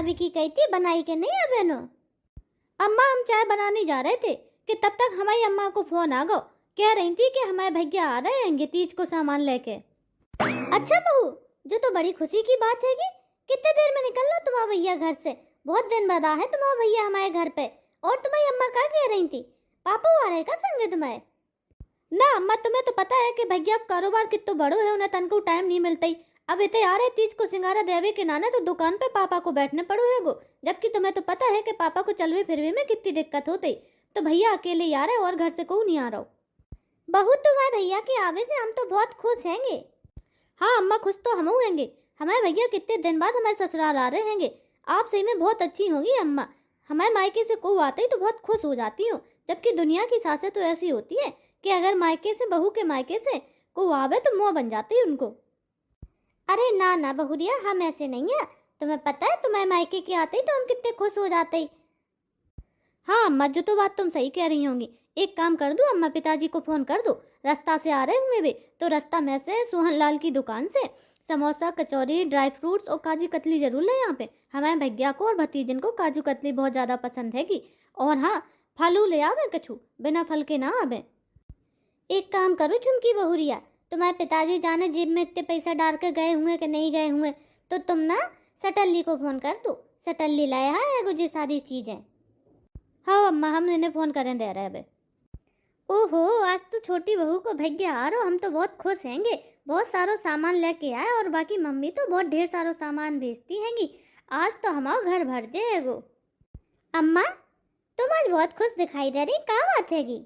बनावे की कही थी, बनाई के नहीं अबे नो? अम्मा हम चाय बनाने जा रहे थे कि तब तक हमारी अम्मा को फोन आ गो, कह रही थी कि हमारे भैया आ रहे हैं तीज को सामान लेके। अच्छा बहू, जो तो बड़ी खुशी की बात है कि कितने देर में निकलना तुम्हारा भैया घर से? बहुत दिन बाद आया है तुम्हारा भैया हमारे घर पे। और तुम्हारी अम्मा क्या कह रही थी? पापा आ रहे का संगे तुम्हारे? ना अम्मा, तुम्हें तो पता है कि भैया कारोबार कितना बड़ो है, उन्हें तन को टाइम नहीं मिलता ही। अब इतने आ रहे तीज को सिंगारा देवे के नाना तो दुकान पे पापा को बैठने पड़ो है गो, जबकि तुम्हें तो पता है कि पापा को चलवे फिरवे में कितनी दिक्कत होती। तो भैया अकेले ही आ रहे और घर से कोई नहीं आ रहा। बहू तुम्हारे भैया के आवे से हम तो बहुत खुश हैंगे। हाँ अम्मा, खुश तो हम होंगे। हमारे भैया कितने दिन बाद हमारे ससुराल आ रहे हैंगे। आप सही में बहुत अच्छी होंगी अम्मा। हमारे मायके से कोई आते ही तो बहुत खुश हो जाती हूँ, जबकि दुनिया की सासें तो ऐसी होती है कि अगर मायके से बहू के मायके से कोई आवे तो मुँह बन जाती है उनको। अरे ना ना बहुरिया, हम ऐसे नहीं है। तुम्हें पता है तुम्हारे मायके के आते ही तो हम कितने खुश हो जाते। हाँ अम्मा, जो तो बात तुम सही कह रही होंगी। एक काम कर दो अम्मा, पिताजी को फोन कर दो, रास्ता से आ रहे होंगे वे तो रास्ता में से सोहन लाल की दुकान से समोसा, कचौरी, ड्राई फ्रूट्स और काजू कतली जरूर ले यहाँ पे। हमारे भैया को और भतीजन को काजू कतली बहुत ज़्यादा पसंद हैगी। और हाँ, फलू ले आवे कछु, बिना फल के ना आवे। एक काम करो झुमकी बहुरिया, तुम्हारे पिताजी जाने जेब में इतने पैसा डाल के गए हुए कि नहीं गए हुए, तो तुम ना सटल्ली को फोन कर दो। सटल्ली लाया है गुजे सारी चीजें। हाँ अम्मा, हम इन्हें फोन करें दे रहे हैं। ओहो, आज तो छोटी बहू को भैया आ रहा, हम तो बहुत खुश हैंगे। बहुत सारो सामान लेके आए और बाकी मम्मी तो बहुत ढेर सारो सामान भेजती हैंगी। आज तो हमारा घर भर जाएगो। अम्मा तुम आज बहुत खुश दिखाई दे रही, क्या बात हैगी?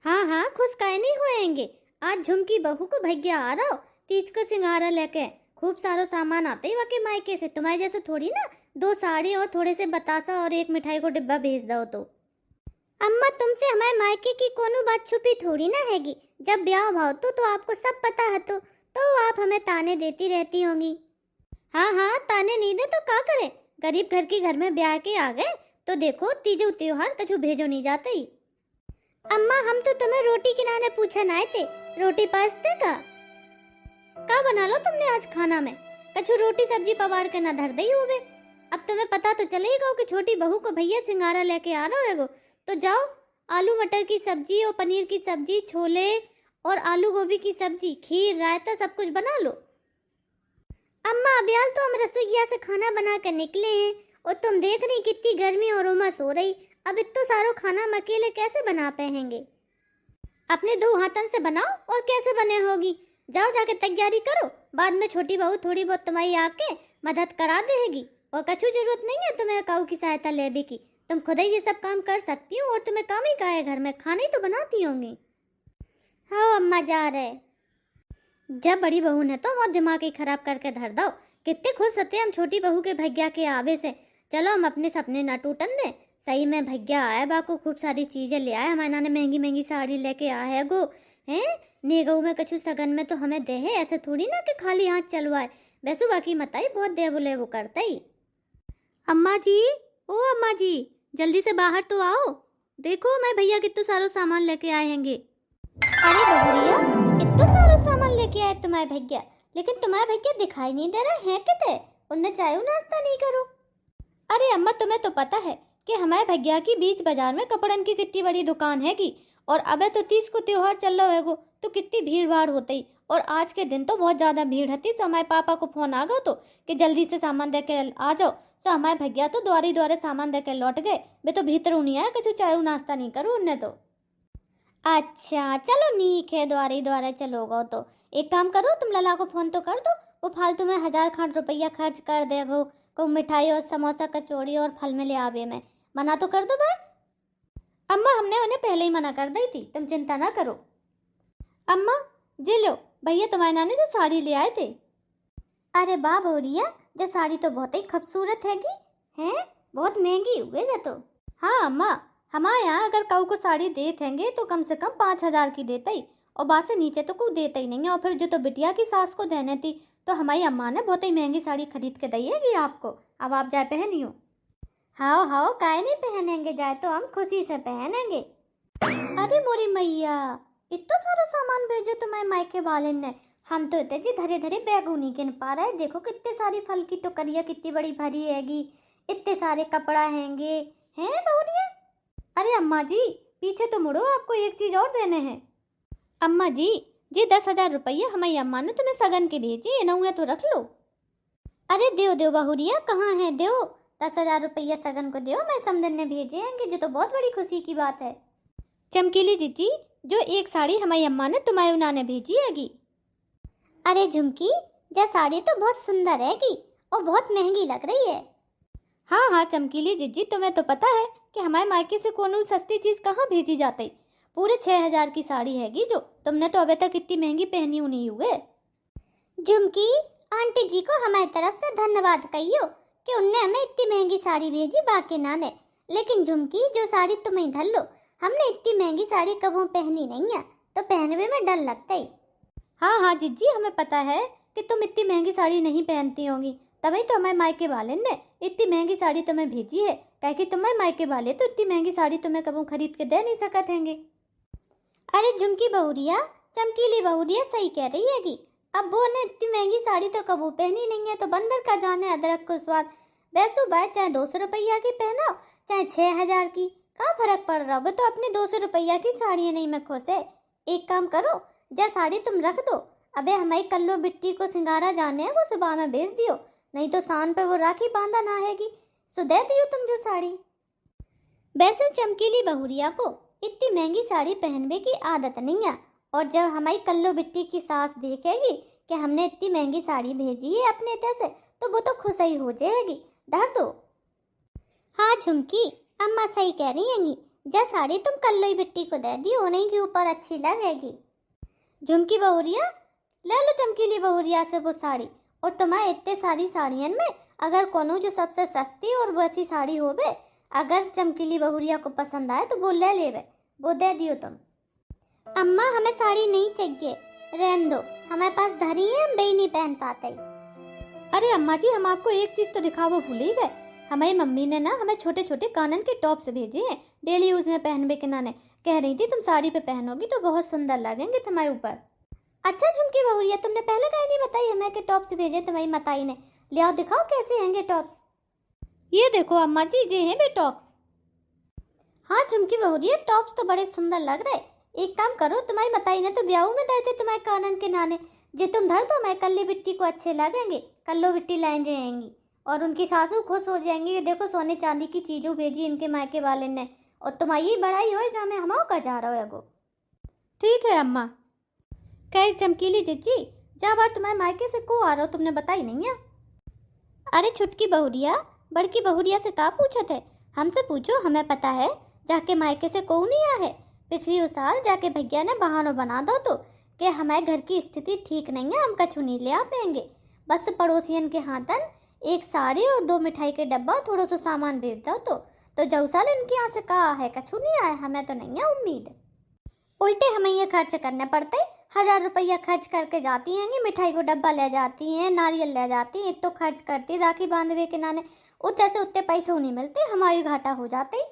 हाँ हाँ, खुश काहे नहीं होएंगे। आज झुमकी बहू को भैया आ रहा हो तीज को सिंगारा लेके। खूब सारो सामान आते ही वाके मायके से, तुम्हारे जैसे थोड़ी ना 2 साड़ी और थोड़े से बतासा और एक मिठाई को डिब्बा भेज दो। तो अम्मा तुमसे हमारे मायके की कोनो बात छुपी थोड़ी ना हैगी। जब ब्याह भाव तो आपको सब पता है, तो आप हमें ताने देती रहती होंगी। हाँ हाँ, ताने नहीं दे तो क्या करे, गरीब घर के घर में ब्याह के आ गए तो देखो तीजो त्योहार कछु भेजो नहीं जाते ही। अम्मा हम तो तुम्हें रोटी किनारे पूछन आए थे, रोटी पासते का बना लो तुमने आज खाना में? कछु रोटी सब्जी पवार के ना धर दई होवे। अब तुम्हें पता तो चलेगा कि छोटी बहू को भैया सिंगारा लेके आ रहा है, तो जाओ आलू मटर की सब्जी और पनीर की सब्जी, छोले और आलू गोभी की सब्जी, खीर, रायता सब कुछ बना लो। अम्मा अब्याल तो हम रसोईया से खाना बना कर निकले हैं और तुम देख रही कितनी गर्मी और उमस हो रही। अब इतना सारो खाना हम अकेले कैसे बना पाएंगे? अपने 2 हाथन से बनाओ और कैसे बने होगी। जाओ जाके तैयारी करो, बाद में छोटी बहू थोड़ी बहुत तुम्हारी आके मदद करा देगी। और कछु जरूरत नहीं है तुम्हें काऊ की सहायता लेने की, तुम खुद ही ये सब काम कर सकती हो। और तुम्हें काम ही का है, घर में खाने ही तो बनाती होंगी। हाँ अम्मा जा रहे। जब बड़ी बहू ने तो वो दिमाग ही खराब करके धर दो। कितने खुश होते हम छोटी बहू के भैया के आवे से। चलो हम अपने सपने ना टूटन दे। सही में भैया आए बा को खूब सारी चीजें ले आए। हमारे नाने महंगी महंगी साड़ी लेके आए है गो हैं। नेगऊ में कछु सगन में तो हमें दे है, ऐसे थोड़ी ना कि खाली हाथ चलवाए। वैसु बाकी मताई बहुत दे बोले वो करता ही। अम्मा जी, ओ अम्मा जी, जल्दी से बाहर तो आओ, देखो मैं भैया कितना सारो सामान लेके आए हैंगे। अरे बहुरिया, इतना सारा सामान लेके आए तुम्हारे भैया, लेकिन तुम्हारे भैया दिखाई नहीं दे रहा है किते? उन्हें चाय नाश्ता नहीं करो? अरे अम्मा, तुम्हें तो पता है कि हमारे भैया की बीच बाजार में कपड़न की कितनी बड़ी दुकान हैगी। और अबे तो तीज को त्योहार चल रहा है तो कितनी भीड़ भाड़ होती। और आज के दिन तो बहुत ज़्यादा भीड़ होती। तो हमारे पापा को फोन आ गया तो कि जल्दी से सामान दे के आ जाओ। तो हमारे भैया तो द्वारे द्वारे सामान दे के लौट गए। वे तो भीतर नहीं आया कि चाय नाश्ता नहीं करो उन्हें तो। अच्छा चलो नीक है, द्वारे द्वारे चलोगे तो एक काम करो, तुम लला को फोन तो कर दो, वो फालतू में 1000 खान रुपया खर्च कर देगो को मिठाई और समोसा कचौड़ी और फल में ले आवे में। मना तो कर दो भाई। अम्मा हमने उन्हें पहले ही मना कर दी थी, तुम चिंता ना करो। अम्मा जी लो, भैया तुम्हारे नाने जो साड़ी ले आए थे। अरे वाह भौरिया, ये साड़ी तो बहुत ही खूबसूरत हैगी, हैं? बहुत महंगी हुई है तो। हाँ अम्मा, हमारे यहाँ अगर काऊ को साड़ी देते हैंगे तो कम से कम 5000 की देता ही, और बात से नीचे तो कोई देता ही नहीं है। और फिर जो तो बिटिया की सास को देने थी तो हमारी अम्मा ने बहुत ही महंगी साड़ी खरीद के दी है आपको। अब आप जाए पहनी हो। हाँ हाँ, काहे नहीं पहनेंगे, जाए तो हम खुशी से पहनेंगे। अरे मोरी मैया, इतना सारा सामान भेजो तुम्हारे मायके वाले ने। हम तो इतने जी धरे धरे बैग नहीं गिन पा रहे। देखो कितने सारी फल की टोकरियाँ कितनी बड़ी भरी हैगी, इतने सारे कपड़ा हैंगे हैं बहुरिया। अरे अम्मा जी पीछे तो मुड़ो, आपको एक चीज और देने हैं। अम्मा जी 10,000 रुपया हमारी अम्मा ने तुम्हें सगन के भेजी है, नौया तो रख लो। अरे देव देव बहुरिया, कहाँ है देव? 10,000 रुपया सगन को देव, मैं समदन ने भेजे हैंगे, जो तो बहुत बड़ी खुशी की बात है। चमकीली जीजी जो एक साड़ी हमारी अम्मा ने तुम्हारी उन्ना ने भेजी हैगी। अरे झुमकी, यह साड़ी तो बहुत सुंदर हैगी और बहुत महंगी लग रही है। हाँ हाँ चमकीली जीजी, तुम्हें तो पता है कि हमारे मायके से कोनो सस्ती चीज कहाँ भेजी जाती। पूरे 6,000 की साड़ी हैगी, जो तुमने तो अभी तक इतनी महंगी पहनी नहीं हुए। झुमकी, आंटी जी को हमारी तरफ से धन्यवाद कहियो कि उनने हमें इतनी महंगी साड़ी भेजी बाकी ना ने। लेकिन झुमकी, जो साड़ी तुम्हें धर लो, हमने इतनी महंगी साड़ी कबू पहनी नहीं है, तो पहनवे में डर लगता ही। हाँ हाँ जीजी, हमें पता है कि तुम इतनी महंगी साड़ी नहीं पहनती होंगी, तभी तो हमारे मायके वाले ने इतनी महंगी साड़ी तुम्हें भेजी है। क्या कि तुम्हारे मायके वाले तो इतनी महंगी साड़ी तुम्हें कबू खरीद के दे नहीं सकते हैंगे। अरे झुमकी बहुरिया, चमकीली बहुरिया सही कह रही है कि अब वो ने इतनी महंगी साड़ी तो कबू पहनी नहीं है, तो बंदर का जाने अदरक को स्वाद। वैसो बात चाहे 200 रुपया की पहनो चाहे 6,000 की, क्या फर्क पड़ रहा? वो तो अपनी 200 रुपया की साड़ी नहीं में खुश है। एक काम करो, जा साड़ी तुम रख दो, अबे हमारी कल्लो बिट्टी को सिंगारा जाने है, वो सुबह में भेज दियो, नहीं तो शान पे वो राखी बांधा ना हैगी, सो दे दियो तुम जो साड़ी। वैसे चमकीली बहुरिया को इतनी महंगी साड़ी पहनने की आदत नहीं है, और जब हमारी कल्लो बिट्टी की सास देखेगी कि हमने इतनी महंगी साड़ी भेजी है अपने तरह से, तो वो तो खुश ही हो जाएगी। धर दो। हाँ झुमकी, अम्मा सही कह रही हैंगी, जा साड़ी तुम कल्लो बिट्टी को दे दी, उन्हीं के ऊपर अच्छी लगेगी। झुमकी बहुरिया, ले लो चमकीली बहुरिया से वो साड़ी, और तुम्हारे इतने सारी साड़ियन में अगर कोनो जो सबसे सस्ती और वैसी साड़ी होवे, अगर चमकीली बहुरिया को पसंद आए तो वो ले लेवे, वो दे दियो तुम। अम्मा हमें साड़ी नहीं चाहिए, रहने दो, हमारे पास धरी है, हम बे नहीं पहन पाते। अरे अम्मा जी, हम आपको एक चीज तो दिखावो भूल ही गए। हमारी मम्मी ने ना हमें छोटे छोटे कानन के टॉप्स भेजे हैं, डेली यूज में पहनने के नाने। कह रही थी तुम साड़ी पे पहनोगी तो बहुत सुंदर लगेंगे तुम्हारे ऊपर। अच्छा झुमकी बहुरिया, तुमने पहले कहीं नहीं बताई हमें कि टॉप्स भेजे तुम्हारी मताई ने? ले आओ दिखाओ कैसे हैंगे टॉप्स। ये देखो अम्मा जी, ये हैं बेटॉक्स। हाँ झुमकी बहुरिया, टॉप्स तो बड़े सुंदर लग रहे। एक काम करो, तुम्हारी मताई ने तो ब्याह में दे थे तुम्हारे कानन के नाने, जे तुम धर दो, मैं कल्ली बिट्टी को अच्छे लगेंगे, कल्लो बिट्टी लाइन जाएंगी, और उनकी सासू खुश हो जाएंगी कि देखो सोने चांदी की चीजों भेजी इनके मायके वाले ने, और तुम्हारी बढ़ाई हो जहाँ में हमाओ का जा रहा है। ठीक है अम्मा। कह चमकीली जीजी, जा बार तुम्हारे मायके से को आ रहा हो, तुमने बताई नहीं है। अरे छुटकी बहुरिया, बड़की बहुरिया से का पूछा थे? हमसे पूछो, हमें पता है। जाके मायके से को नहीं आया है। पिछली साल जाके भैया ने बहाना बना दो तो कि हमारे घर की स्थिति ठीक नहीं है, हम कछु नहीं ले आ पाएंगे, बस पड़ोसियन के हाथन एक साड़ी और 2 मिठाई के डब्बा थोड़ा सा सामान भेज दो। तो जो साल इनके यहाँ से कहा है कछु नहीं आया, हमें तो नहीं है उम्मीद। उल्टे हमें ये खर्च करने पड़ते, 1,000 रुपया खर्च करके जाती हैं, मिठाई को डब्बा ले जाती हैं, नारियल ले जाती हैं, तो खर्च करती राखी बांधवे के नाने, उतने से उतने पैसे नहीं मिलते, हमारी घाटा हो जाते।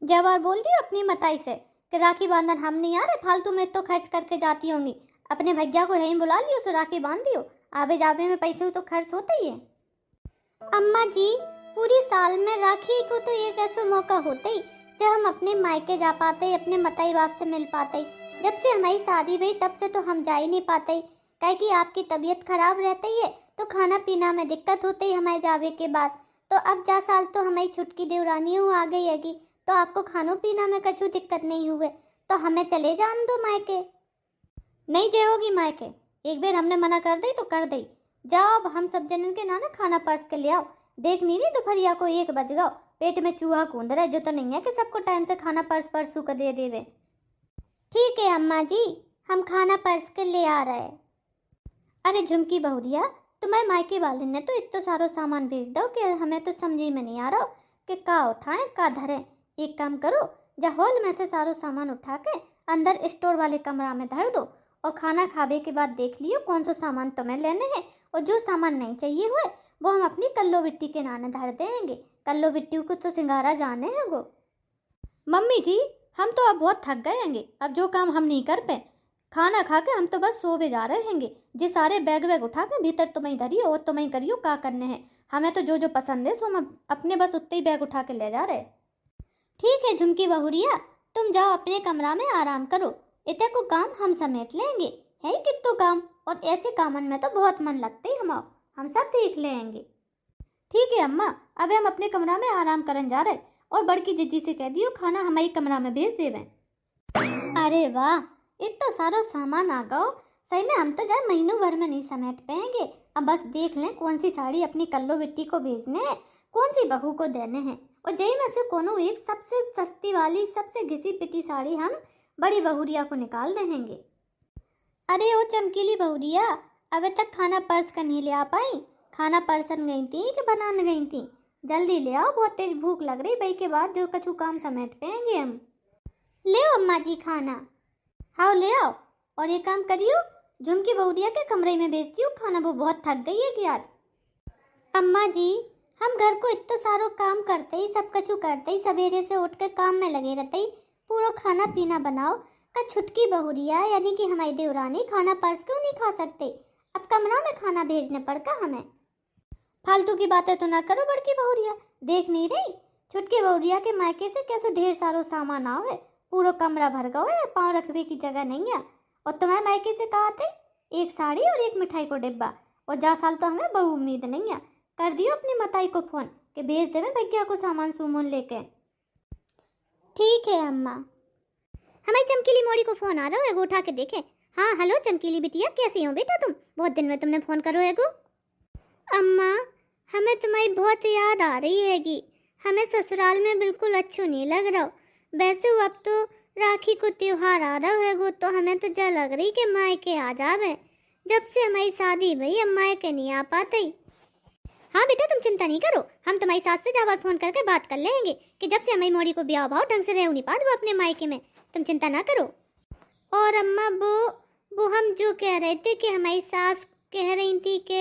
जब बार बोल दी अपनी मताई से कि राखी बांधन हम नहीं आ रहे, फालतू में तो खर्च करके जाती होंगी, अपने भैया को यहीं बुला लियो, सो राखी बांध दियो, आवे जावे में पैसे तो खर्च होते ही है। अम्मा जी, पूरी साल में राखी को तो एक ऐसा मौका होता ही जब हम अपने मायके जा पाते, अपने मताई बाप से मिल पाते। जब से हमारी शादी हुई तब से तो हम जा ही नहीं पाते, कहे कि आपकी तबीयत खराब रहती है तो खाना पीना में दिक्कत होती है हमारे जावे के बाद। तो अब जा साल तो हमारी छुटकी देवरानी आ गई हैगी, तो आपको खानो पीना में कछु दिक्कत नहीं हुए, तो हमें चले जान दो मायके। नहीं जे होगी मायके, एक बार हमने मना कर दी तो कर दी। जाओ अब हम सब जनन के नाना खाना परस के ले आओ। देख नहीं रही दोपहरिया को 1 बज गओ, पेट में चूहा कूद रहा है, जो तो नहीं है कि सबको टाइम से खाना परसू कर दे देवे। ठीक है अम्मा जी, हम खाना परस के ले आ रहे। अरे झुमकी बहुरिया, तुम्हारे मायके वाले ने तो इतना सारो सामान भेज दो कि हमें तो समझी में नहीं आ रहा कि का उठाएं का धरें। एक काम करो, जा हॉल में से सारो सामान उठा के अंदर स्टोर वाले कमरा में धर दो, और खाना खाने के बाद देख लियो कौन सा सामान तुम्हें लेने हैं, और जो सामान नहीं चाहिए हुए वो हम अपनी कल्लो बिट्टी के नाने धर देंगे। कल्लो बिट्टी को तो सिंगारा जाने हैं वो। मम्मी जी, हम तो अब बहुत थक गए हैंगे, अब जो काम हम नहीं कर पाए, खाना खा के हम तो बस सो भी जा रहे हैंगे। जे सारे बैग वैग उठा के भीतर तुम्हें धरियो और तुम्हें करियो का करने हैं। हमें तो जो जो पसंद है सो हम अपने बस उतने ही बैग उठा के ले जा रहे। ठीक है झुमकी बहुरिया, तुम जाओ अपने कमरा में आराम करो, इतने को काम हम समेट लेंगे। है ही कितो काम, और ऐसे कामन में तो बहुत मन लगते ही हम सब देख लेंगे। ठीक है अम्मा, अब हम अपने कमरा में आराम करन जा रहे और बड़की जिज्जी से कह दियो खाना हमारी कमरा में भेज देवे। अरे वाह, इतना सारा सामान आ गओ। सही में हम तो जाए महीनों भर में नहीं समेट पाएंगे। अब बस देख लें कौन सी साड़ी अपनी कल्लो बिट्टी को भेजने हैं, कौन सी बहू को देने हैं, और जई में से कोनो एक सबसे सस्ती वाली सबसे घिसी पिटी साड़ी हम बड़ी बहुरिया को निकाल देंगे। अरे ओ चमकीली बहुरिया, अबे तक खाना पर्स कर नहीं ले आ पाई? खाना परसन गई थी कि बनाने गई थी? जल्दी ले आओ, बहुत तेज भूख लग रही। भाई के बाद जो कछु काम समेट पाएंगे हम। ले आओ अम्मा जी खाना। हाँ ले आओ, और ये काम करियो, झुमकी बहुरिया के कमरे में भेजती हूँ खाना, वो बहुत थक गई है कि आज। अम्मा जी, हम घर को इतना सारो काम करते ही, सब कछु करते ही, सवेरे से उठ कर काम में लगे रहते ही, पूरा खाना पीना बनाओ का छुटकी बहुरिया यानी कि हमारी देवरानी खाना पर्स क्यों नहीं खा सकते? अब कमरा में खाना भेजने पड़ का हमें। फालतू की बातें तो ना करो बड़की बहुरिया, देख नहीं रही छुटकी बहुरिया के मायके से कैसे ढेर सारो सामान आओ है, पूरा कमरा भर गओ है, पाँव रखने की जगह नहीं है। और तुम्हारे मायके से कहा थे एक साड़ी और एक मिठाई को डिब्बा, और जा साल तो हमें बहु उम्मीद नहीं है। कर दियो अपनी मताई को फोन कि भेज दे भैया को सामान सुमन लेके। ठीक है अम्मा। हमारी चमकीली मोड़ी को फोन आ रहा है, उठा के देखे। हाँ हेलो चमकीली बिटिया, कैसी हो बेटा तुम? बहुत दिन में तुमने फोन करो है गो। अम्मा, हमें तुम्हारी बहुत याद आ रही हैगी। हमें ससुराल में बिल्कुल अच्छो नहीं लग रहा। वैसे अब तो राखी को त्योहार आ रहा है गो, तो हमें तो जा लग रही कि मायके आ जावे। जब से हमारी शादी भई हम मायके नहीं आ पाते। हाँ बेटा तुम चिंता नहीं करो, हम तुम्हारी सास से जावर फोन करके बात कर लेंगे कि जब से हमारी मोड़ी को ब्याह भाव ढंग से रह नहीं पात वो अपने मायके में, तुम चिंता ना करो। और अम्मा वो हम जो कह रहे थे कि हमारी सास कह रही थी कि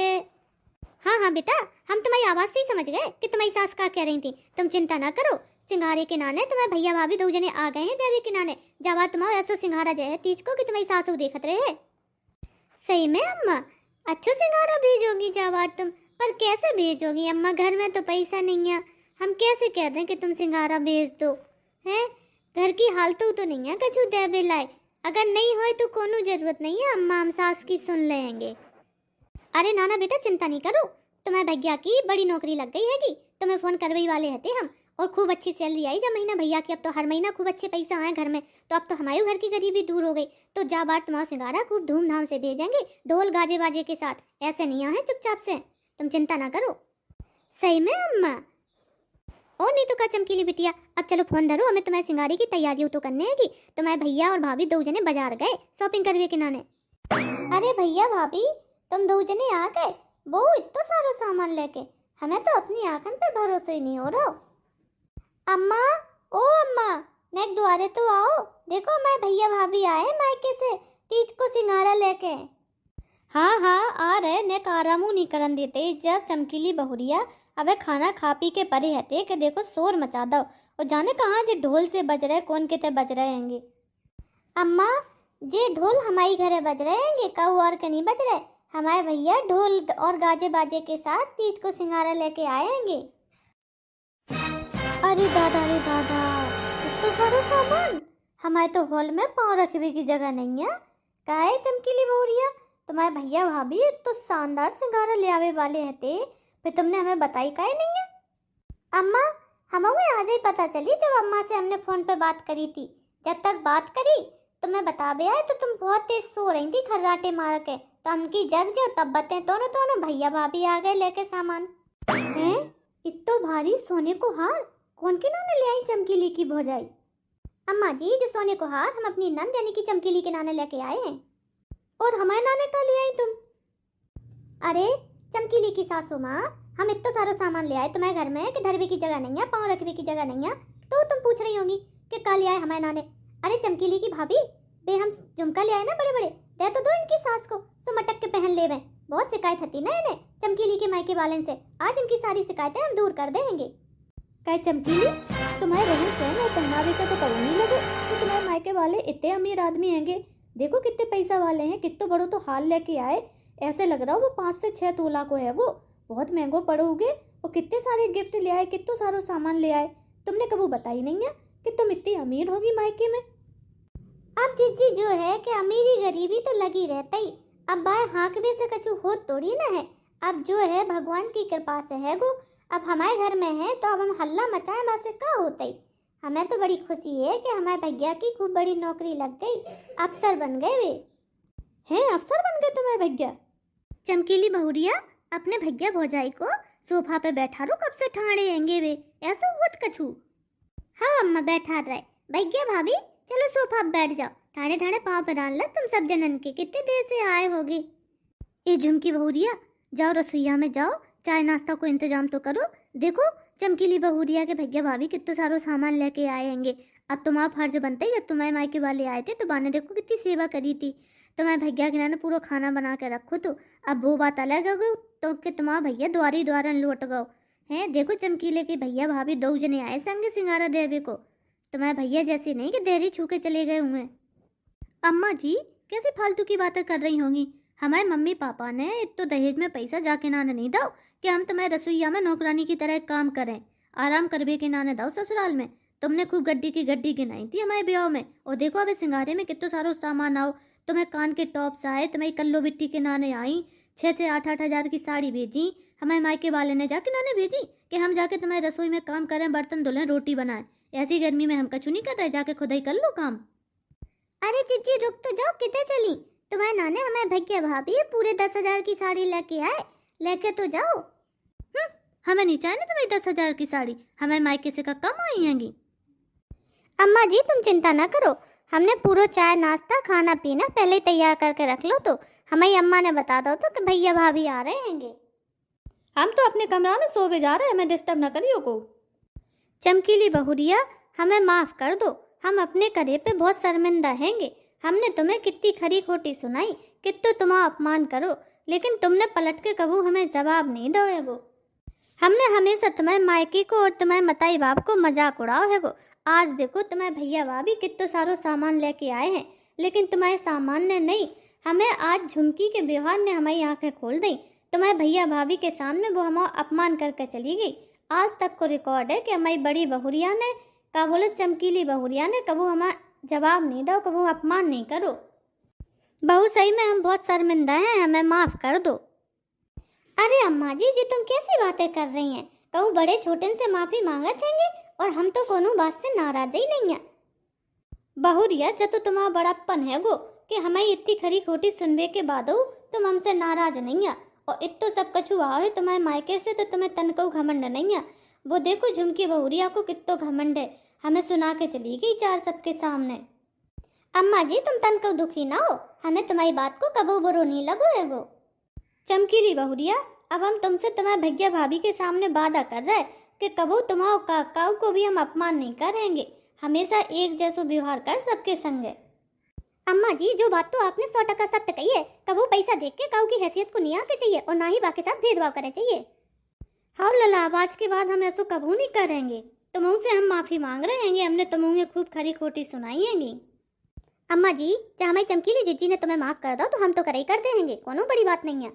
हाँ बेटा, हम तुम्हारी आवाज़ से ही समझ गए कि तुम्हारी सास क्या कह रही थी। तुम चिंता ना करो, सिंघारे के नाने तुम्हारे भैया भाभी दो जने आ गए हैं देवी के नाने। जावा तुम्हारा ऐसा सिंघारा जाए तीज को कि तुम्हारी सास देखत रहे है। सही में अम्मा, अच्छो सिंघारा भेजोगी जावा तुम? पर कैसे भेजोगी अम्मा, घर में तो पैसा नहीं है। हम कैसे कह दें कि तुम सिंघारा भेज दो? है घर की हालतों तो नहीं है कछु दे बेलाए। अगर नहीं हो तो कोनो जरूरत नहीं है अम्मा, हम सास की सुन लेंगे। अरे नाना बेटा चिंता नहीं करो, तुम्हारे भैया की बड़ी नौकरी लग गई हैगी, तुम्हें फोन करवाई वाले हते हम, और खूब अच्छी सैलरी आई जब महीना भैया की। अब तो हर महीना खूब अच्छे पैसा आए घर में, तो अब तो हमारे घर की गरीबी दूर हो गई। तो जा बार तुम्हारा सिंगारा खूब धूमधाम से भेजेंगे, ढोल गाजे बाजे के साथ। ऐसे नहीं आए चुपचाप से, तुम चिंता ना करो। सही में अम्मा? और नहीं तो क्या चमकीली बिटिया, अब चलो फोन धरो, हमें तुम्हारे सिंगारे की तैयारी तो करने है कि तुम्हारे भैया और भाभी दो जने बाजार गए शॉपिंग करवे के नाने। अरे भैया भाभी तुम दो जने आ गए, वो इतना सारा सामान लेके? हमें तो अपनी आंखन पे भरोसा ही नहीं हो रहा। अम्मा, ओ अम्मा, नेक द्वारे तो आओ, देखो हमारे भैया भाभी आए मायके से तीज को सिंगारा लेके। हाँ आ रहे, नेक आरामू नहीं करन देते। जस्ट चमकीली बहुरिया अबे खाना खा पी के परे हते कि देखो शोर मचा दो, और जाने कहाँ जे ढोल से बज रहे कौन के ते बज रहे हैंगे। अम्मा जे ढोल हमारी घरे बज रहे हैंगे, कहू और के नहीं बज रहे। हमारे भैया ढोल और गाजे बाजे के साथ तीज को सिंगारा लेके आएंगे। अरे दादा, इतना सारा सामान! हमारे तो हॉल में पाँव रखने की जगह नहीं है। क्या है चमकीली बहुरिया, तुम्हारे भैया भाभी तो शानदार सिंगारा ले आवे वाले हते, फिर तुमने हमें बताई काहे नहीं है? अम्मा हमें आज ही पता चली जब अम्मा से हमने फोन पे बात करी थी। जब तक बात करी तुम्हें बता बे आए तो तुम बहुत तेज सो रही थी खर्राटे मार के, तो हमकी जग जो तब बते दोनों भैया भाभी आ गए लेके सामान। हैं इतना भारी सोने को हार कौन के नाने ले आई चमकीली की भौजाई? अम्मा जी जो सोने को हार हम अपनी नंद यानी कि चमकीली के नाने लेके आए हैं। और हमारे नाने का ले आई तुम? अरे चमकीली की सासू माँ, हम इतना सारा सामान ले आए तुम्हारे घर में कि धरवे की जगह नहीं है, पाँव रखने की जगह नहीं है, तो तुम पूछ रही होगी कि कल ले आए हमारे नाने। अरे चमकीली की भाभी बे हम झुमका ले आए ना बड़े बड़े, दे तो दो इनकी सास को, सो मटक के पहन ले। बहुत शिकायत थी ना इन्हें चमकीली के मायके वाले से, आज इनकी सारी शिकायतें हम दूर कर देंगे। क्या चमकीली तुम्हारे रहन सहन और पहनावे से तो पता नहीं लगे कि तुम्हारे मायके वाले इतने अमीर आदमी हैंगे। देखो कितने पैसा वाले हैं, कितना बड़ो तो हाल लेके आए। ऐसे लग रहा हो वो 5 से 6 तोला को है वो, बहुत महंगो पड़ोगे। और कितने सारे गिफ्ट ले आए, कितना सारो सामान ले आए। तुमने कभी बताई नहीं है कि तुम इतनी अमीर होगी मायके में। अब जीजी जो है कि अमीरी गरीबी तो लगी रहता ही, अब बाय हाँकबे से कछु हो थोड़ी ना है। अब जो है भगवान की कृपा से है वो, अब हमारे घर में है तो अब हम हल्ला मचाएं बस का होता ही। हमें तो बड़ी खुशी है कि हमारे भैया की खूब बड़ी नौकरी लग गई, अफसर बन गए वे। हैं, अफसर बन गए तुम्हारे भैया? चमकीली बहुरिया अपने भैया भौजाई को सोफा पे बैठा रो, कब से ठाणे हैंगे वे, ऐसा हुत कछु। हाँ अम्मा बैठा रहे। भैया भाभी चलो सोफा पे बैठ जाओ, ठाणे ठाणे पाँव पे डाल लो तुम सब जनन के, कितनी देर से आए होगे। ये झुमकी बहुरिया जाओ रसोईया में जाओ, चाय नाश्ता को इंतजाम तो करो। देखो चमकीली बहुरिया के भैया भाभी कितना सारो सामान लेके आए हैंगे। अब तुम्हारा फर्ज बनता है, जब तुम्हारे मायके वाले आए थे तो बाने देखो कितनी सेवा करी थी। तुम्हारे भैया के नाने पूरा खाना बना के रखो, तो अब वो बात अलग हो तो कि तुम्हारा भैया द्वारी द्वारन लौट गओ हैं। देखो चमकीले के भैया भाभी 2 जने आए संगे सिंगारा देवे को, तुम्हारे भैया जैसे नहीं कि देरी छू के चले गए हुए। अम्मा जी कैसे फालतू की बातें कर रही होंगी। हमारे मम्मी पापा ने तो दहेज में पैसा जाके नाने नहीं दो कि हम तुम्हारे रसोईया में नौकरानी की तरह काम करें, आराम करबे के नाने दो ससुराल में। तुमने खूब गड्डी की गड्डी गिनाई थी हमारे ब्याह में, और देखो अबे सिंगारे में कितना सारो सामान आओ। तुम्हें कान के टॉप्स आए, तुम्हारी कल्लो बिट्टी के नाने आई, 6-6 8-8 हज़ार की साड़ी भेजी। हमारे मायके वाले ने जाके नाने भेजी कि हम जाके तुम्हारी रसोई में काम करें, बर्तन धुलें, रोटी बनाएं। ऐसी गर्मी में हम कछु नहीं कर रहे, जाके खुद ही कर लो काम। अरे चिच्ची रुक तो जाओ, कितने चली। तुम्हारे नाने हमारे भैया भाभी पूरे 10,000 की साड़ी लेके आए, लेके तो जाओ। हमें नहीं चाहिए ना तुम्हारी 10,000 की साड़ी, हमें मायके से का कम आई हैंगी। अम्मा जी तुम चिंता ना करो, हमने पूरा चाय नाश्ता खाना पीना पहले ही तैयार करके रख लो, तो हमारी अम्मा ने बता दो तो कि भैया भाभी आ रहे हैंगे। हम तो अपने कमरा में सोवे जा रहे हैं, हमें डिस्टर्ब ना करियो को। चमकीली बहुरिया हमें माफ कर दो, हम अपने करे पे बहुत शर्मिंदा हैंगे। हमने तुम्हें कितनी खरी खोटी सुनाई, कितो तुम्हारा अपमान करो, लेकिन तुमने पलट के कबू हमें जवाब नहीं दो है वो। हमने हमेशा तुम्हारे मायके को और तुम्हारे मताई बाप को मजाक उड़ाओ है वो। आज देखो तुम्हारे भैया भाभी कितना सारो सामान लेके आए हैं, लेकिन तुम्हारे सामान ने नहीं, हमें आज झुमकी के व्यवहार ने हमारी आंखें खोल दी। तुम्हारे भैया भाभी के सामने वो हमारा अपमान करके चली गई। आज तक को रिकॉर्ड है कि हमारी बड़ी बहुरिया ने का बोले चमकीली बहुरिया ने कबू हमारा जवाब नहीं दो, कबू अपमान नहीं करो। बहू सही में हम बहुत शर्मिंदा हैं, हमें माफ कर दो। अरे अम्मा जी तुम कैसी बातें कर रही हैं, कहूँ बड़े छोटे से माफी मांगत हैंगे, और हम तो कोनो बात से नाराज ही नहीं है। बहुरिया जब तो तुम्हारा बड़ापन है वो कि हमारी इतनी खरी खोटी सुनबे के बाद तुम हमसे नाराज नहीं है, और इतो सब कछु आओ है तुम्हारे मायके से तो तुम्हें तनको घमंड नहीं है। वो देखो झुमकी बहुरिया को कितो घमंड है, हमें सुना के चली गई 4 सबके सामने। अम्मा जी तुम तनको दुखी ना हो, हमें तुम्हारी बात को कबो बुरो नहीं लगो है वो। चमकीली बहुरिया अब हम तुमसे तुम्हारे भैया भाभी के सामने वादा कर रहे कि कबो तुम्हारे काकाऊ को भी हम अपमान नहीं करेंगे, हमेशा एक जैसो व्यवहार कर सबके संगे। अम्मा जी जो बात तो आपने 100% सत्य कही है, कबो पैसा देख के काऊ की हैसियत को नहीं आके चाहिए, और ना ही बाकी साथ भेदभाव करना चाहिए। हाँ लला अब आज के बाद हम ऐसा कबू नहीं करेंगे, तुमों से हम माफी मांग रहे हैं, हमने तुमों खूब खरी खोटी सुनाई हैंगी। अम्मा जी चाहे हमारी चमकीली जिज्जी ने तुम्हें माफ कर दो तो हम तो करे ही कर देंगे, कोनो बड़ी बात नहीं है।